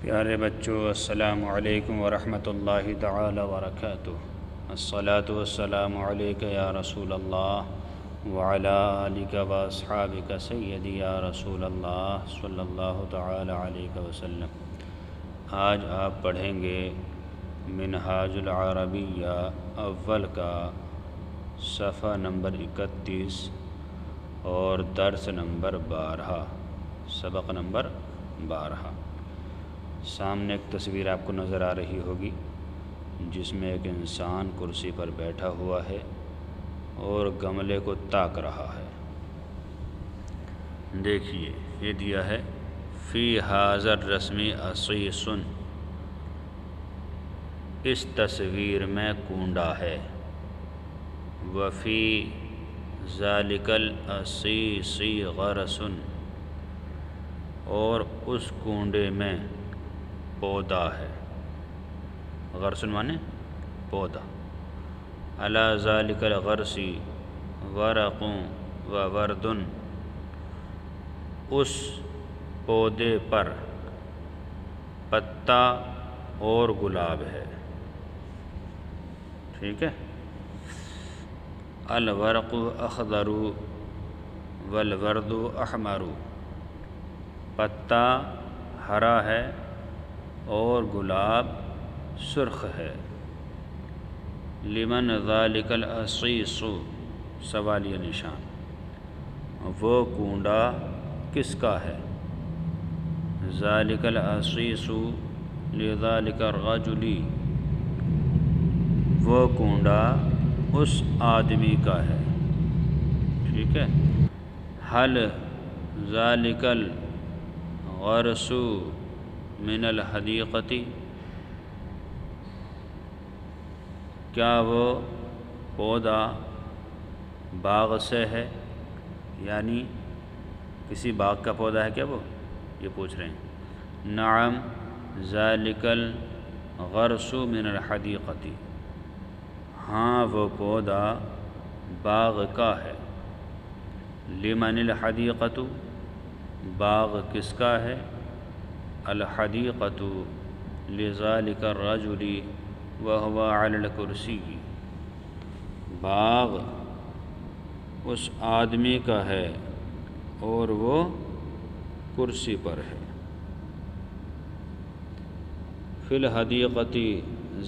پیارے بچوں، السلام علیکم ورحمۃ اللہ تعالی وبرکاتہ۔ الصلاۃ والسلام علیک یا رسول اللہ وعلی آلک واصحابک سیدی یا رسول اللہ صلی اللہ تعالی علیہ وسلم۔ آج آپ پڑھیں گے منہاج العربیہ اول کا صفحہ نمبر 31 اور درس نمبر 12، سبق نمبر 12۔ سامنے ایک تصویر آپ کو نظر آ رہی ہوگی جس میں ایک انسان کرسی پر بیٹھا ہوا ہے اور گملے کو تاک رہا ہے۔ دیکھیے یہ دیا ہے فی حاضر رسمی عصیص، اس تصویر میں کونڈا ہے، وفی ذالک العصیص غرس، اور اس کونڈے میں پودا ہے۔ غرس مانے پودا۔ علی ذالک الغرس ورق و ورد، اس پودے پر پتا اور گلاب ہے۔ ٹھیک ہے۔ الورق اخضر والورد احمر، پتا ہرا ہے اور گلاب سرخ ہے۔ لمن ذالک العصیص، سوالیہ نشان، وہ کونڈا کس کا ہے؟ ذالک العصیص لذالک الرجل، وہ کونڈا اس آدمی کا ہے۔ ٹھیک ہے۔ حل ذالک الغرس من الحدیقۃ، کیا وہ پودا باغ سے ہے؟ یعنی کسی باغ کا پودا ہے کیا وہ؟ یہ پوچھ رہے ہیں۔ نعم ذالک الغرس من الحدیقۃ، ہاں وہ پودا باغ کا ہے۔ لمن الحدیقۃ، باغ کس کا ہے؟ الحدیقۃ لذالک الرجل وہو علی الکرسی، باغ اس آدمی کا ہے اور وہ کرسی پر ہے۔ فی الحدیقۃ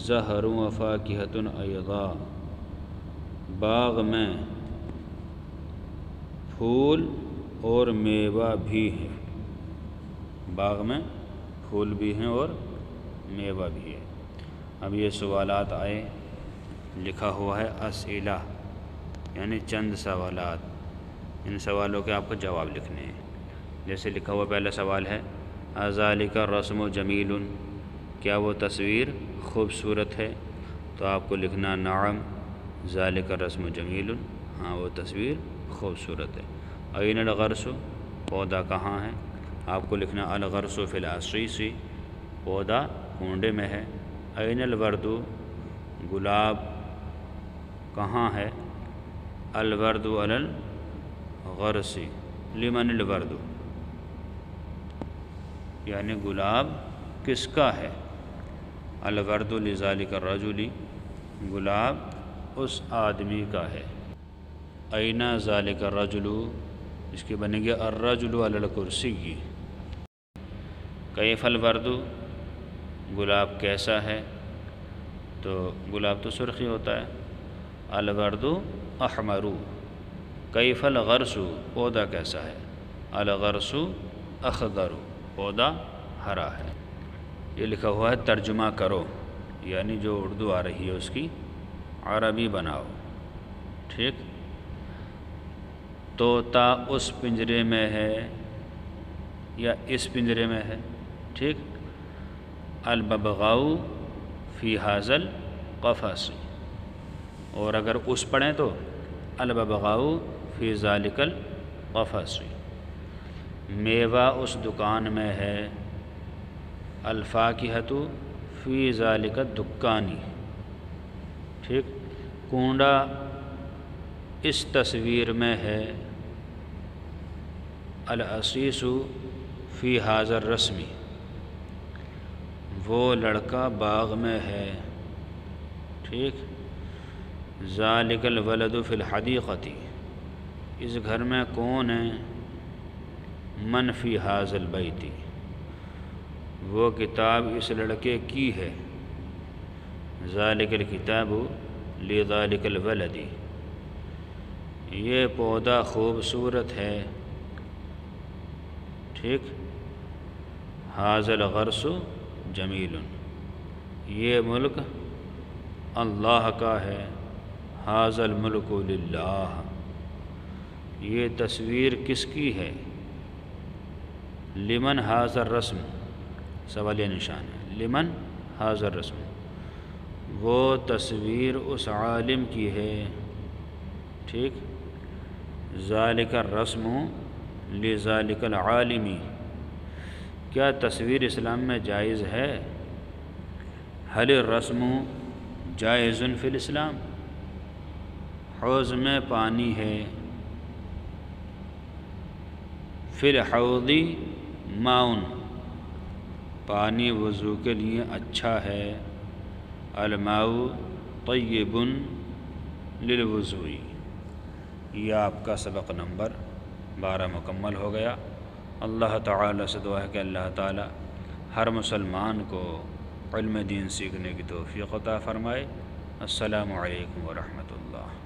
زہر و فاکہۃ ایضا، باغ میں پھول اور میوہ بھی ہے۔ باغ میں پھول بھی ہیں اور میوہ بھی ہے۔ اب یہ سوالات آئے، لکھا ہوا ہے اسئلہ، یعنی چند سوالات، ان سوالوں کے آپ کو جواب لکھنے ہیں۔ جیسے لکھا ہوا پہلا سوال ہے اذالک الرسم جمیل، کیا وہ تصویر خوبصورت ہے؟ تو آپ کو لکھنا نعم ذالک الرسم جمیل، ہاں وہ تصویر خوبصورت ہے۔ این الغرس، پودا کہاں ہے؟ آپ کو لکھنا الغرس فی العصیص، پودا کونڈے میں ہے۔ این الورد، گلاب کہاں ہے؟ الورد علی الغرس، لمن الورد، یعنی گلاب کس کا ہے؟ الورد لذالک الرجل، گلاب اس آدمی کا ہے۔ این ذالک الرجل، اس کی بنے گی الرجل علی الکرسی۔ کیف الورد، گلاب کیسا ہے؟ تو گلاب تو سرخ ہی ہوتا ہے۔ الورد احمر، کیف الغرس، پودا کیسا ہے؟ الغرس اخضر، پودا ہرا ہے۔ یہ لکھا ہوا ہے ترجمہ کرو، یعنی جو اردو آ رہی ہے اس کی عربی بناؤ۔ ٹھیک۔ طوطا اس پنجرے میں ہے یا اس پنجرے میں ہے؟ ٹھیک۔ الببغاء فی ھذا القفص، اور اگر اس پڑھیں تو الببغاء فی ذالک القفص۔ میوہ اس دکان میں ہے، الفاکہۃ فی ذالک الدکان۔ ٹھیک۔ کونڈا اس تصویر میں ہے، العصیص فی ھذا الرسم، وہ لڑکا باغ میں ہے، ٹھیک۔ ذالک الولد فی الحدیقۃ، اس گھر میں کون ہے؟ من فی ھذا البیت، وہ کتاب اس لڑکے کی ہے۔ ذالک الکتاب لذالک الولد، یہ پودا خوبصورت ہے، ٹھیک۔ ھذا الغرس جمیل، یہ ملک اللہ کا ہے۔ ھذا الملک للہ، یہ تصویر کس کی ہے؟ لمن ھذا الرسم، سوالیہ نشان ہے، لمن ھذا الرسم، وہ تصویر اس عالم کی ہے، ٹھیک۔ ذالک الرسم لذالک العالم، کیا تصویر اسلام میں جائز ہے؟ حل الرسم جائز فی الاسلام، حوض میں پانی ہے، فی الحوض ماء، پانی وضو کے لیے اچھا ہے، الماء طیب للوضوء۔ یہ آپ کا سبق نمبر 12 مکمل ہو گیا۔ اللہ تعالیٰ سے دعا ہے کہ اللہ تعالیٰ ہر مسلمان کو علم دین سیکھنے کی توفیق عطا فرمائے۔ السلام علیکم ورحمۃ اللہ۔